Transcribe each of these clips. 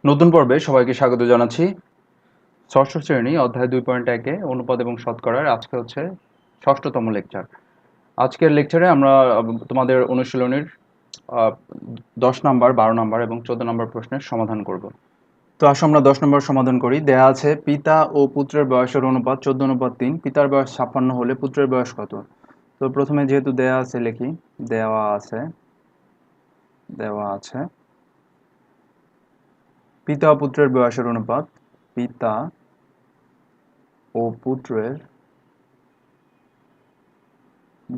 নতুন পর্বে সবাইকে স্বাগত জানাচ্ছি। ষষ্ঠ শ্রেণী অধ্যায় 2.1 অনুপাত এবং শতকরার আজকে হচ্ছে ষষ্ঠতম লেকচার। আজকের লেকচারে আমরা তোমাদের অনুশীলনীর 10 নাম্বার, 12 নাম্বার এবং 14 নাম্বার প্রশ্নের সমাধান করব। তো আসো আমরা 10 নম্বর সমাধান করি। দেয়া আছে পিতা ও পুত্রের বয়সের অনুপাত 14:3। পিতার বয়স 56 হলে পুত্রের বয়স কত? তো প্রথমে যেহেতু দেয়া আছে লিখি। দেওয়া আছে পিতা ও পুত্রের বয়সের অনুপাত। পিতা ও পুত্রের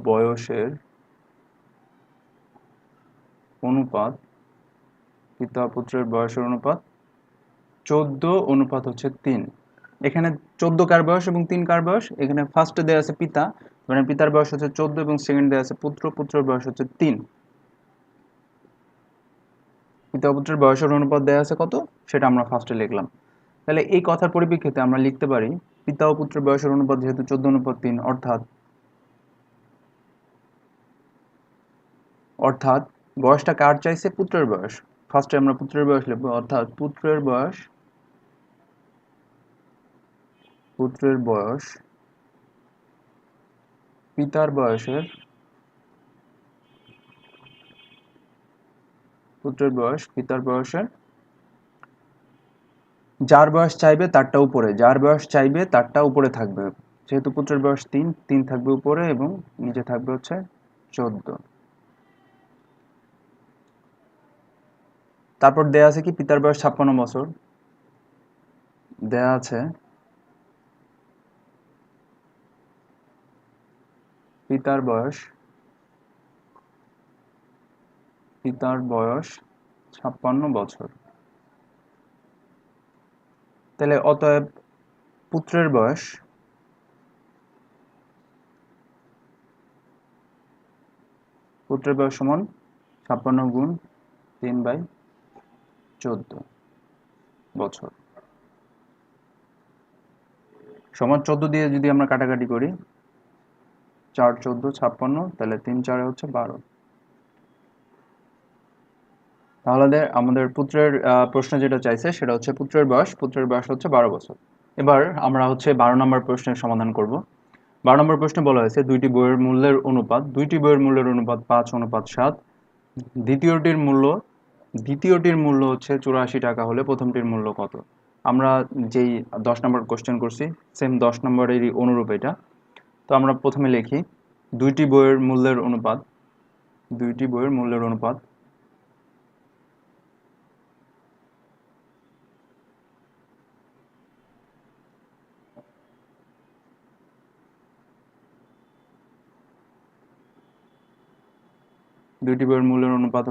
বয়সের অনুপাত। পিতা পুত্রের বয়সের অনুপাত 14:3। এখানে 14 কার বয়স এবং 3 কার বয়স? এখানে ফার্স্টে দেওয়া আছে পিতা, মানে পিতার বয়স হচ্ছে 14 এবং সেকেন্ড দেওয়া আছে পুত্রের বয়স হচ্ছে 3। পিতা পুত্রের বয়সের অনুপাত দেওয়া আছে কত, সেটা আমরা ফার্স্টে লিখলাম। তাহলে এই কথার পরিপ্রেক্ষিতে আমরা লিখতে পারি পিতা ও পুত্রের বয়সের অনুপাত যেহেতু 14:3, অর্থাৎ বয়সটা কার চাইছে? পুত্রের বয়স। ফার্স্টে আমরা পুত্রের বয়স লিখবো, অর্থাৎ পুত্রের বয়স পিতার বয়সের যার বয়স চাইবে তারটা উপরে থাকবে। যেহেতু পুত্রের বয়স 3 থাকবে উপরে এবং নিচে থাকবে হচ্ছে 14। তারপর দেয়া আছে কি পিতার বয়স 56 বছর। দেয়া আছে পিতার বয়স 56 বছর। তাহলে অতএব পুত্রের বয়স সমান 56 গুণ 3/14 বছর সমান 14 দিয়ে যদি আমরা কাটাকাটি করি, 4 14 56, তাহলে 3 4 হচ্ছে 12। তাহলে আমাদের পুত্রের প্রশ্ন যেটা চাইছে সেটা হচ্ছে পুত্রের বয়স হচ্ছে 12 বছর। এবার আমরা হচ্ছে 12 নম্বর প্রশ্নের সমাধান করব। 12 নম্বর প্রশ্নে বলা হয়েছে দুইটি বইয়ের মূল্যের অনুপাত 5:7। দ্বিতীয়টির মূল্য হচ্ছে 84 টাকা হলে প্রথমটির মূল্য কত? আমরা যেই 10 নম্বর কোশ্চেন করছি সেম 10 নম্বরেরই অনুরূপ এটা। তো আমরা প্রথমে লিখি দুইটি বইয়ের মূল্যের অনুপাত। দুইটি বইয়ের মূল্যের অনুপাত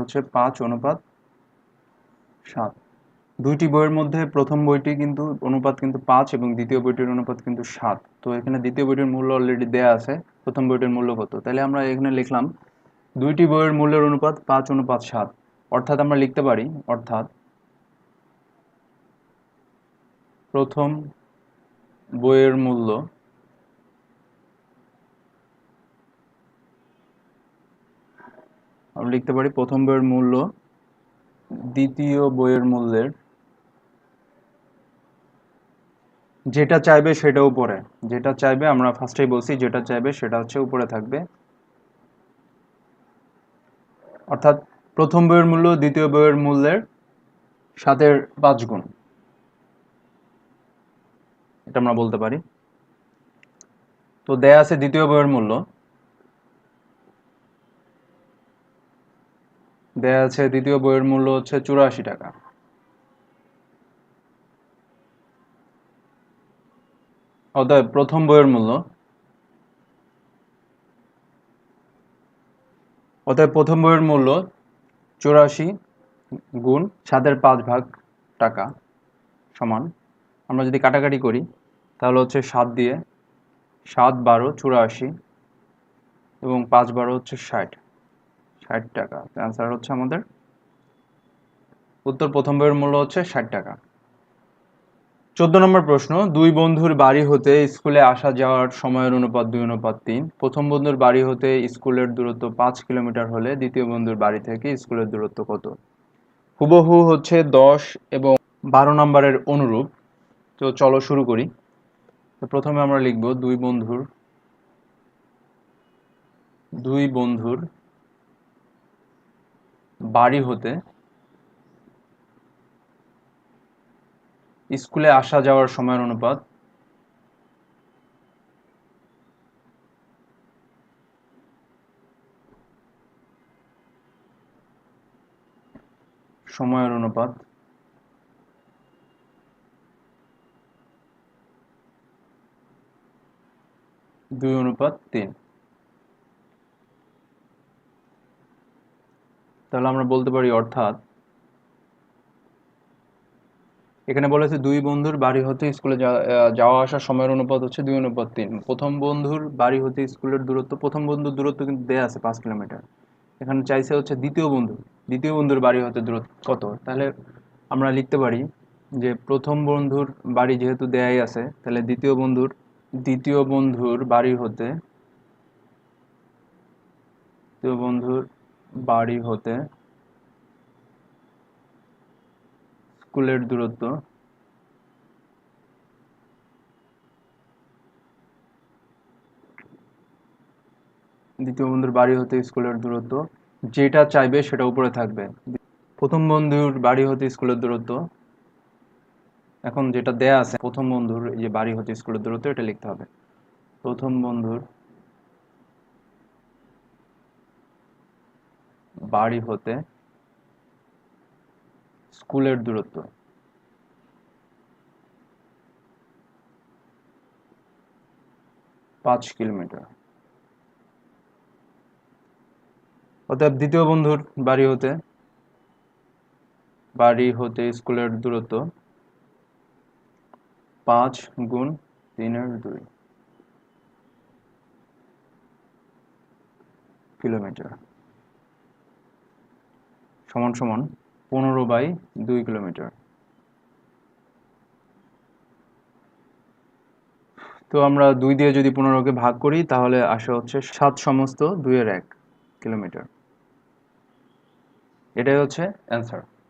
হচ্ছে 5:7। দুইটি বইয়ের মধ্যে প্রথম বইটি কিন্তু অনুপাত কিন্তু 5 এবং দ্বিতীয় বইটির অনুপাত কিন্তু 7। তো এখানে দ্বিতীয় বইটির মূল্য অলরেডি দেয়া আছে, প্রথম বইটির মূল্য কত? তাহলে আমরা এখানে লিখলাম দুইটি বইয়ের মূল্যের অনুপাত 5:7। অর্থাৎ আমরা লিখতে পারি প্রথম বইয়ের মূল্য দ্বিতীয় বইয়ের মূল্যের যেটা চাইবে সেটা উপরে। আমরা ফার্স্টেই বলছি যেটা চাইবে সেটা হচ্ছে উপরে থাকবে। অর্থাৎ প্রথম বইয়ের মূল্য দ্বিতীয় বইয়ের মূল্যের 7-এর 5 গুণ, এটা আমরা বলতে পারি। তো দেয়া আছে দ্বিতীয় বইয়ের মূল্য হচ্ছে 84 টাকা। অতএব প্রথম বইয়ের মূল্য 84 গুণ 7-এর 5 ভাগ টাকা সমান, আমরা যদি কাটাকাটি করি তাহলে হচ্ছে 7 দিয়ে 7 12 84 এবং 5 12 হচ্ছে 60 টাকা। অ্যান্সার হচ্ছে আমাদের উত্তর, প্রথম বইয়ের মূল্য হচ্ছে 60 টাকা। 14 নম্বর প্রশ্ন, দুই বন্ধুর বাড়ি হতে স্কুলে আসা যাওয়ার সময়ের অনুপাত 2:3। প্রথম বন্ধুর বাড়ি হতে স্কুলের দূরত্ব 5 কিলোমিটার হলে দ্বিতীয় বন্ধুর বাড়ি থেকে স্কুলের দূরত্ব কত? হুবহু হচ্ছে 10 এবং 12 নম্বরের অনুরূপ। তো চলো শুরু করি। তো প্রথমে আমরা লিখব দুই বন্ধুর বাড়ি হতে স্কুলে আসা যাওয়ার সময়ের অনুপাত। সময়ের অনুপাত 2:3। তাহলে আমরা বলতে পারি, অর্থাৎ এখানে বলেছে দুই বন্ধুর বাড়ি হতে স্কুলে যাওয়া আসার সময়ের অনুপাত হচ্ছে 2:3। প্রথম বন্ধুর বাড়ি হতে স্কুলের দূরত্ব, প্রথম বন্ধুর দূরত্ব কিন্তু দেয়া আছে 5 কিলোমিটার। এখানে চাইছে হচ্ছে দ্বিতীয় বন্ধুর বাড়ি হতে দূরত্ব কত। তাহলে আমরা লিখতে পারি যে প্রথম বন্ধুর বাড়ি যেহেতু দেয়াই আছে, তাহলে দ্বিতীয় বন্ধুর বাড়ি হতে স্কুলের দূরত্ব যেটা চাইবে সেটা উপরে থাকবে। প্রথম বন্ধুর বাড়ি হতে স্কুলের দূরত্ব, এখন যেটা দেয়া আছে প্রথম বন্ধুর এই যে বাড়ি হতে স্কুলের দূরত্ব, এটা লিখতে হবে। প্রথম বন্ধুর বাড়ি হতে স্কুলের দূরত্ব 5 কিলোমিটার। অতএব দ্বিতীয় বন্ধুর বাড়ি হতে স্কুলের দূরত্ব 5 × 3 × 2 কিলোমিটার সমান সমান 15/2 কিলোমিটার। তো আমরা 2 দিয়ে যদি 15কে ভাগ করি তাহলে আসে হচ্ছে 7/2 কিলোমিটার। এটাই হচ্ছে অ্যান্সার।